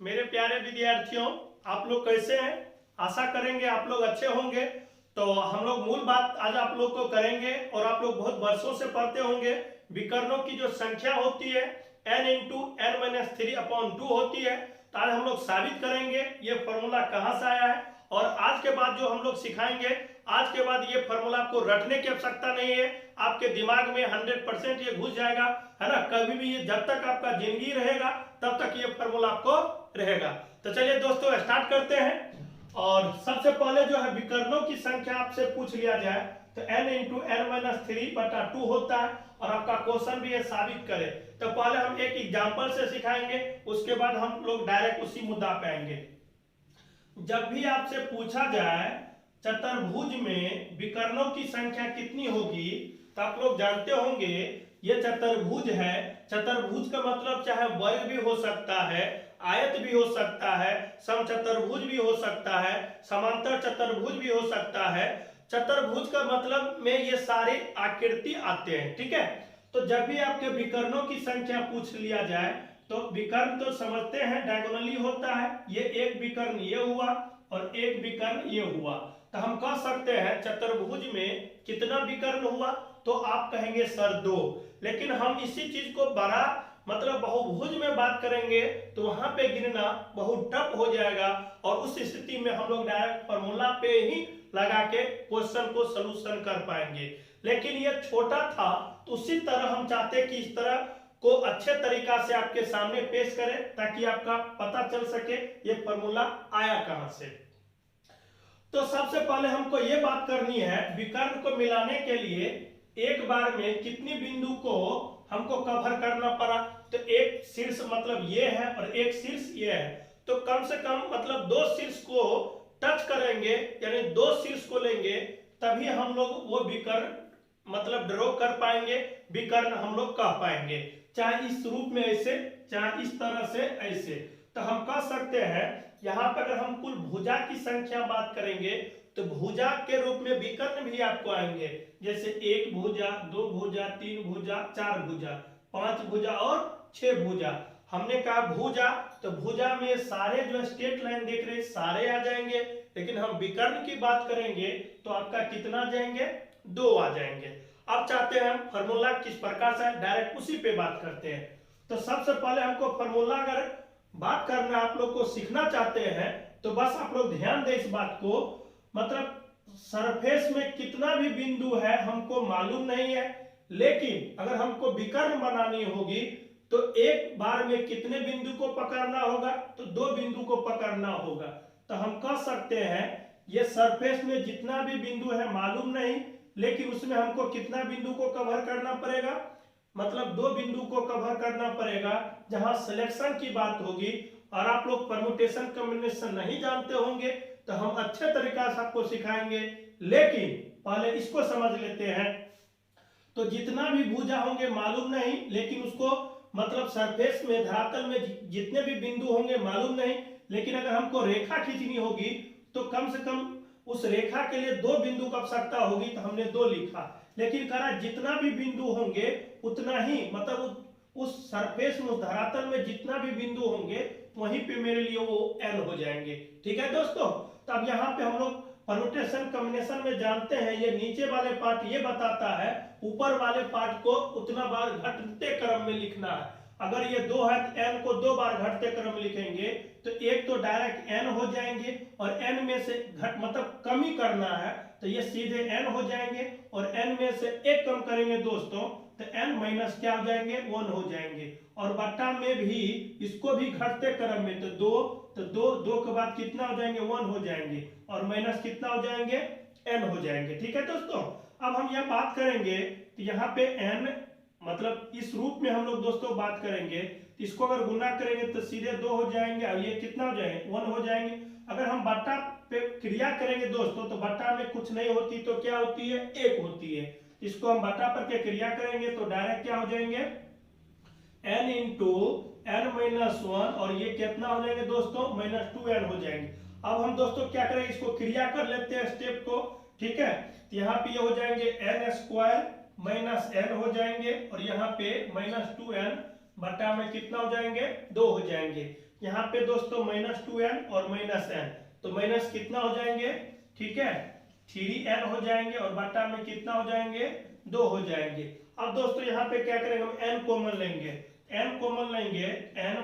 मेरे प्यारे विद्यार्थियों, आप लोग कैसे हैं? आशा करेंगे आप लोग अच्छे होंगे। तो हम लोग मूल बात आज आप लोग को करेंगे और आप लोग बहुत वर्षों से पढ़ते होंगे। विकर्णों की जो संख्या होती है n इंटू एन माइनस 3/2 होती है। तो आज हम लोग साबित करेंगे ये फॉर्मूला कहाँ से आया है। और आज के बाद जो हम लोग सिखाएंगे, आज के बाद ये फॉर्मूला आपको रटने की आवश्यकता नहीं है, आपके दिमाग में 100% ये घुस जाएगा, है ना। कभी भी ये जब तक आपका जिंदगी रहेगा तब तक ये फॉर्मूला आपको रहेगा। तो चलिए दोस्तों स्टार्ट करते हैं। और सबसे पहले जो है विकर्णों की संख्या आपसे पूछ लिया जाए तो n इंटू एन माइनस 3/2 होता है और आपका क्वेश्चन भी है साबित करें। तो पहले हम एक एग्जांपल से सिखाएंगे, उसके बाद हम लोग डायरेक्ट उसी मुद्दा पे आएंगे। जब भी आपसे पूछा जाए चतुर्भुज में विकर्णों की संख्या कितनी होगी, तो आप लोग जानते होंगे ये चतुर्भुज है। चतुर्भुज का मतलब चाहे वर्ग भी हो सकता है, आयत भी हो सकता है, समचतुर्भुज भी हो सकता है, समांतर चतुर्भुज भी हो सकता है। चतुर्भुज का मतलब में ये सारे आकृति आते हैं, ठीक है। तो जब भी आपके विकर्णों की संख्या पूछ लिया जाए तो विकर्ण तो समझते हैं डायगोनली होता है। ये एक विकर्ण ये हुआ और एक विकर्ण ये हुआ। तो हम कह सकते हैं चतुर्भुज में कितना विकर्ण हुआ, तो आप कहेंगे सर 2। लेकिन हम इसी चीज को बड़ा मतलब बहुभुज में बात करेंगे तो वहां पे गिनना बहुत टफ हो जाएगा और उस स्थिति में हम लोग डायरेक्ट फॉर्मूला पे ही लगा के क्वेश्चन को सलूशन कर पाएंगे। लेकिन ये छोटा था तो उसी तरह हम चाहते कि इस तरह को अच्छे तरीका से आपके सामने पेश करें ताकि आपका पता चल सके ये फॉर्मूला आया कहां से। तो सबसे पहले हमको ये बात करनी है विकर्ण को मिलाने के लिए एक बार में कितनी बिंदु को हमको कवर करना पड़ा। तो एक शीर्ष मतलब ये है और एक शीर्ष ये है, तो कम से कम मतलब दो शीर्ष को टच करेंगे, यानी दो शीर्ष को लेंगे तभी हम लोग वो विकर्ण मतलब ड्रॉ कर पाएंगे, विकर्ण हम लोग कह पाएंगे। चाहे इस रूप में ऐसे, चाहे इस तरह से ऐसे। तो हम कह सकते हैं यहाँ पर अगर हम कुल भुजा की संख्या बात करेंगे तो भुजा के रूप में विकर्ण भी आपको आएंगे, जैसे 1 भुजा, 2 भुजा, 3 भुजा, 4 भुजा, 5 भुजा और 6 भुजा। हमने कहा भुजा, तो भुजा में सारे जो स्ट्रेट लाइन देख रहे हैं सारे आ जाएंगे। लेकिन हम विकर्ण की बात करेंगे तो आपका कितना आ जाएंगे, 2 आ जाएंगे। अब चाहते हैं हम फॉर्मूला किस प्रकार से, डायरेक्ट उसी पे बात करते हैं। तो सबसे पहले हमको फॉर्मूला अगर बात करना आप लोग को सीखना चाहते हैं तो बस आप लोग ध्यान दें इस बात को, मतलब सरफेस में कितना भी बिंदु है हमको मालूम नहीं है, लेकिन अगर हमको विकर्ण बनानी होगी तो एक बार में कितने बिंदु को पकड़ना होगा, तो 2 बिंदु को पकड़ना होगा। तो हम कह सकते हैं ये सरफेस में जितना भी बिंदु है मालूम नहीं, लेकिन उसमें हमको कितना बिंदु को कवर करना पड़ेगा, मतलब 2 बिंदु को कवर करना पड़ेगा। जहां सिलेक्शन की बात होगी और आप लोग परम्यूटेशन कॉम्बिनेशन नहीं जानते होंगे तो हम अच्छे तरीका से आपको सिखाएंगे, लेकिन पहले इसको समझ लेते हैं। तो जितना भी भुजा होंगे मालूम नहीं, लेकिन उसको मतलब सरफेस में धरातल में जितने भी बिंदु होंगे मालूम नहीं, लेकिन अगर हमको रेखा खींचनी होगी तो कम से कम उस रेखा के लिए 2 बिंदु की आवश्यकता होगी, तो हमने 2 लिखा। लेकिन कहा जितना भी बिंदु होंगे उतना ही, मतलब उस सरफेस में उस धरातल में जितना भी बिंदु होंगे वहीं पे मेरे लिए वो n हो जाएंगे, ठीक है दोस्तों। तो अब यहाँ पे हम लोग परम्यूटेशन कॉम्बिनेशन में जानते हैं ये नीचे वाले पार्ट ये बताता है ऊपर वाले पार्ट को उतना बार घटते क्रम में लिखना है। अगर ये 2 है तो n को 2 बार घटते क्रम में लिखेंगे तो एक तो डायरेक्ट n हो जाएंगे और n में से घट मतलब कमी करना है तो ये सीधे n हो जाएंगे और n में से एक कम करेंगे दोस्तों तो n माइनस क्या हो जाएंगे, 1 हो जाएंगे। और बट्टा में भी इसको भी घटते क्रम में तो 2 के बाद कितना हो जाएंगे, 1 हो जाएंगे और माइनस कितना हो जाएंगे, n हो जाएंगे, ठीक है दोस्तों। अब हम यह बात करेंगे तो यहाँ पे n मतलब इस रूप में हम लोग दोस्तों बात करेंगे, इसको अगर गुना करेंगे तो सीधे 2 हो जाएंगे और ये कितना हो जाएंगे, 1 हो जाएंगे। अगर हम बट्टा पे क्रिया करेंगे दोस्तों तो बट्टा में कुछ नहीं होती तो क्या होती है, 1 होती है। इसको हम बट्टा पर के क्रिया करेंगे तो डायरेक्ट क्या हो जाएंगे, n इंटू n माइनस 1 और ये कितना हो जाएंगे दोस्तों, माइनस 2n हो जाएंगे। अब हम दोस्तों क्या करेंगे, इसको क्रिया कर लेते हैं स्टेप को, ठीक है। तो यहाँ पे ये हो जाएंगे n स्क्वायर माइनस n हो जाएंगे और यहाँ पे माइनस 2n बटा में कितना हो जाएंगे, 2 हो जाएंगे। यहाँ पे दोस्तों -2n और -n, तो माइनस कितना हो जाएंगे, ठीक है 3n हो जाएंगे और बटा में कितना हो जाएंगे 2 हो जाएंगे। अब दोस्तों यहाँ पे क्या करेंगे हम n कॉमन लेंगे, n कॉमन लेंगे n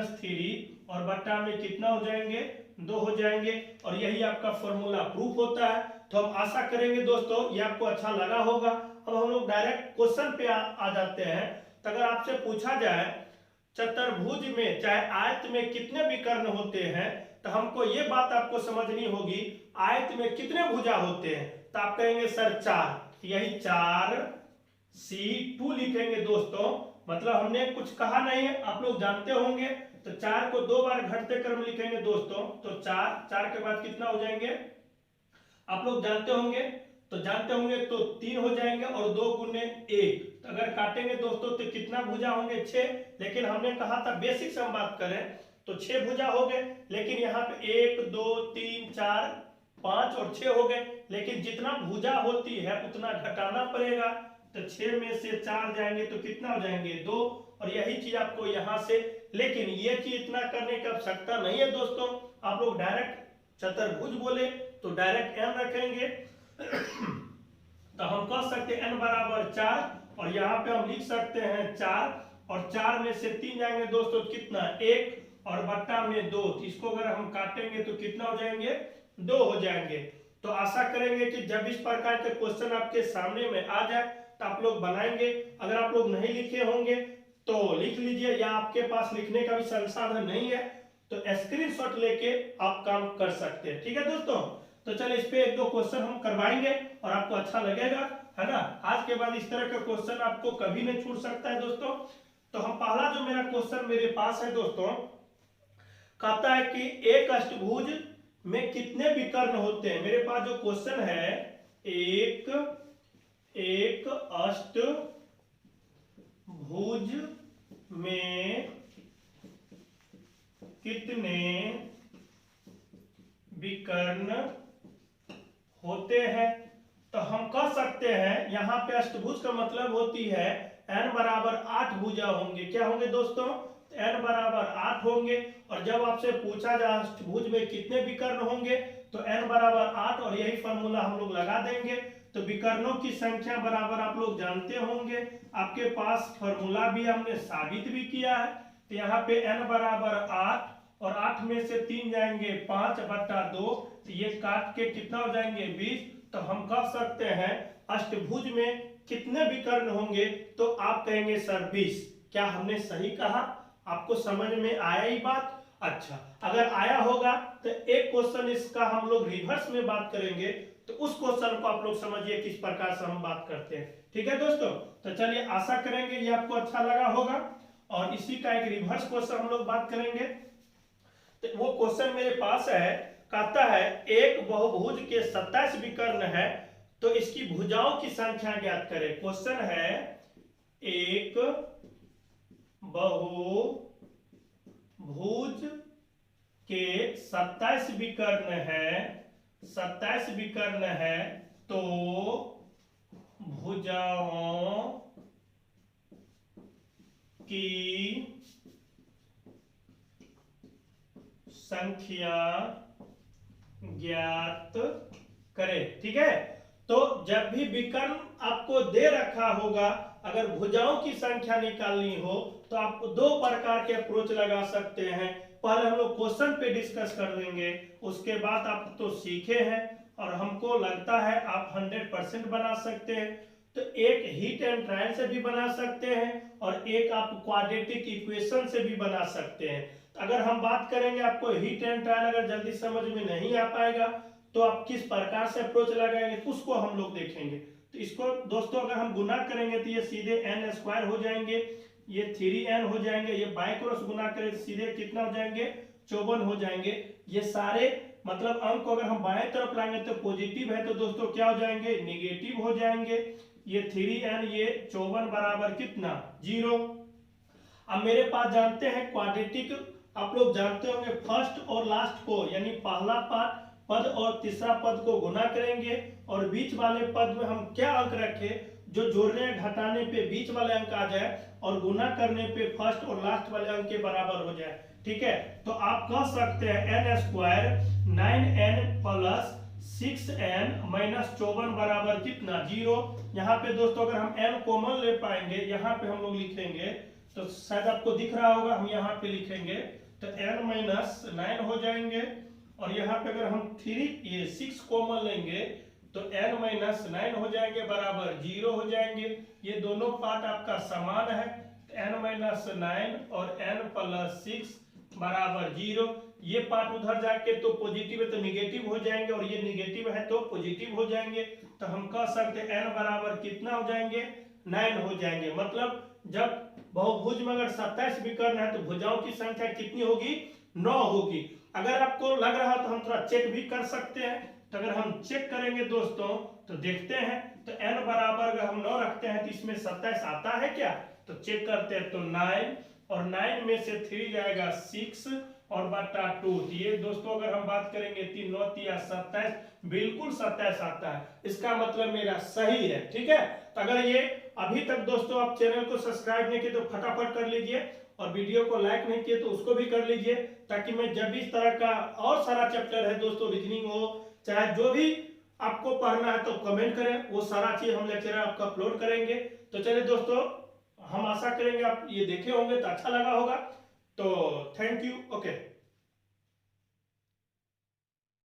- 3 और बटा में कितना हो जाएंगे 2 हो जाएंगे और यही आपका फॉर्मूला प्रूफ होता है। तो हम आशा करेंगे दोस्तों ये आपको अच्छा लगा होगा। अब हम लोग डायरेक्ट क्वेश्चन पे आ जाते हैं। तो अगर आपसे पूछा जाए चतुर्भुज में चाहे आयत में कितने विकर्ण होते हैं, तो हमको ये बात आपको समझनी होगी आयत में कितने भुजा होते हैं, तो आप कहेंगे सर 4, यही 4C2 लिखेंगे दोस्तों, मतलब हमने कुछ कहा नहीं है, आप लोग जानते होंगे। तो 4 को 2 बार घटते क्रम लिखेंगे दोस्तों, तो 4 के बाद कितना हो जाएंगे आप लोग जानते होंगे, तो जानते होंगे तो 3 हो जाएंगे और 2 गुने 1, तो अगर काटेंगे दोस्तों तो कितना भुजा होंगे 6, लेकिन हमने कहा था बेसिक से हम बात करें तो 6 भुजा हो गए, लेकिन यहाँ पे 1 2 3 4 5 और 6 हो गए, लेकिन जितना भुजा होती है उतना घटाना पड़ेगा, तो 6 में से 4 जाएंगे तो कितना हो जाएंगे 2, और यही चीज आपको यहाँ से, लेकिन ये चीज इतना करने की आवश्यकता नहीं है दोस्तों, आप लोग डायरेक्ट चतुर्भुज बोले तो डायरेक्ट n रखेंगे तो हम कह सकते हैं n बराबर 4 और यहाँ पे हम लिख सकते हैं 4 और 4 में से 3 जाएंगे दोस्तों कितना 1 और बट्टा में 2, तो इसको अगर हम काटेंगे तो कितना हो जाएंगे 2 हो जाएंगे। तो आशा करेंगे कि जब इस प्रकार के क्वेश्चन आपके सामने में आ जाए तो आप लोग बनाएंगे। अगर आप लोग नहीं लिखे होंगे तो लिख लीजिए, या आपके पास लिखने का भी संसाधन नहीं है तो स्क्रीनशॉट लेके आप काम कर सकते हैं, ठीक है दोस्तों। तो चलिए इस पे 1-2 क्वेश्चन हम करवाएंगे और आपको अच्छा लगेगा, है ना। आज के बाद इस तरह का क्वेश्चन आपको कभी नहीं छूट सकता है दोस्तों। तो हम पहला जो मेरा क्वेश्चन मेरे पास है दोस्तों, कहता है कि एक अष्टभुज में कितने विकर्ण होते हैं। मेरे पास जो क्वेश्चन है एक अष्टभुज में कितने विकर्ण होते हैं, तो हम कह सकते हैं यहाँ पे अष्टभुज का मतलब होती है n बराबर 8 भुजा होंगे। क्या होंगे दोस्तों n बराबर 8 होंगे, और जब आपसे पूछा जाए अष्टभुज में कितने विकर्ण होंगे तो n बराबर 8 और यही फॉर्मूला हम लोग लगा देंगे। तो विकर्णों की संख्या बराबर आप लोग जानते होंगे, आपके पास फॉर्मूला भी हमने साबित भी किया है। तो यहाँ पे n बराबर 8 और 8 में से 3 जाएंगे 5/2, तो ये काट के कितना हो जाएंगे 20। तो हम कह सकते हैं अष्टभुज में कितने विकर्ण होंगे, तो आप कहेंगे सर 20। क्या हमने सही कहा? आपको समझ में आया ही बात? अच्छा, अगर आया होगा तो एक क्वेश्चन इसका हम लोग रिवर्स में बात करेंगे, तो उस क्वेश्चन को आप लोग समझिए किस प्रकार से हम बात करते हैं, ठीक है दोस्तों। तो चलिए आशा करेंगे ये आपको अच्छा लगा होगा, और इसी का एक रिवर्स क्वेश्चन हम लोग बात करेंगे। तो वो क्वेश्चन मेरे पास है, कहता है एक बहुभुज के 27 विकर्ण है, तो इसकी भुजाओं की संख्या ज्ञात करें। क्वेश्चन है एक बहुभुज के 27 विकर्ण है, 27 विकर्ण है, तो भुजाओं की संख्या ज्ञात करें, ठीक है। तो जब भी विकर्ण आपको दे रखा होगा, अगर भुजाओं की संख्या निकालनी हो तो आप 2 प्रकार के अप्रोच लगा सकते हैं। पहले हम लोग क्वेश्चन पे डिस्कस कर लेंगे, उसके बाद आप तो सीखे हैं और हमको लगता है आप 100% बना सकते हैं। तो एक हीट एंड ट्रायल से भी बना सकते हैं और एक आप क्वाड्रेटिक इक्वेशन से भी बना सकते हैं। तो अगर हम बात करेंगे, आपको हीट एंड ट्रायल अगर जल्दी समझ में नहीं आ पाएगा तो आप किस प्रकार से अप्रोच लगाएंगे उसको हम लोग देखेंगे। तो इसको दोस्तों अगर हम गुना करेंगे तो ये सीधे n² हो जाएंगे, ये 3n हो जाएंगे, ये बाई क्रॉस गुना करें तो सीधे कितना हो जाएंगे 54 हो जाएंगे। ये सारे मतलब अंक को अगर हम बाएं तरफ लाएंगे तो पॉजिटिव है, तो दोस्तों क्या हो जाएंगे निगेटिव हो जाएंगे। ये 3n ये 54 बराबर कितना 0। अब मेरे पास जानते हैं क्वाड्रेटिक, आप लोग जानते होंगे फर्स्ट और लास्ट को, यानी पहला पद और तीसरा पद को गुना करेंगे और बीच वाले पद में हम क्या अंक रखें, जो जोड़ने घटाने पे बीच वाले अंक आ जाए और गुना करने पे फर्स्ट और लास्ट वाले अंक के बराबर हो जाए। ठीक है, तो आप कह सकते हैं N square 9n plus 6n minus 54 बराबर कितना 0। यहाँ पे दोस्तों अगर हम n कॉमन ले पाएंगे, यहाँ पे हम लोग लिखेंगे तो शायद आपको दिख रहा होगा, हम यहाँ पे लिखेंगे तो n माइनस 9 हो जाएंगे, और यहाँ पे अगर हम 6 कॉमन लेंगे तो n माइनस 9 हो जाएंगे बराबर 0 हो जाएंगे। ये दोनों पार्ट आपका समान है, n माइनस 9 और n प्लस 6 बराबर 0। ये पार्ट उधर जाके तो पॉजिटिव है तो निगेटिव हो जाएंगे, और ये निगेटिव है तो पॉजिटिव हो जाएंगे। तो हम कह सकते हैं n बराबर कितना हो जाएंगे 9 हो जाएंगे। मतलब जब बहुभुज में अगर 27 विकर्ण है तो भुजाओं की संख्या कितनी होगी 9 होगी। अगर आपको लग रहा है तो हम थोड़ा चेक भी कर सकते हैं। तो अगर हम चेक करेंगे दोस्तों तो देखते हैं, तो n बराबर अगर हम 9 रखते हैं तो इसमें 27 आता है क्या, तो चेक करते हैं तो 9, और 9 में से 3 जाएगा 6 और बटा 2। ये दोस्तों अगर हम बात करेंगे 3 9 या 27, बिल्कुल 27 आता है, इसका मतलब मेरा सही है। ठीक है, तो अगर ये अभी तक दोस्तों आप चैनल को सब्सक्राइब नहीं किए तो फटाफट कर लीजिए, और वीडियो को लाइक नहीं किए तो उसको भी कर लीजिए, ताकि मैं जब भी इस तरह का और सारा चैप्टर है दोस्तों, रीजनिंग हो चाहे जो भी आपको पढ़ना है तो कमेंट करें, वो सारा चीज हम लेक्चर आपका अपलोड करेंगे। तो चलिए दोस्तों, हम आशा करेंगे आप ये देखे होंगे तो अच्छा लगा होगा। तो थैंक यू, ओके।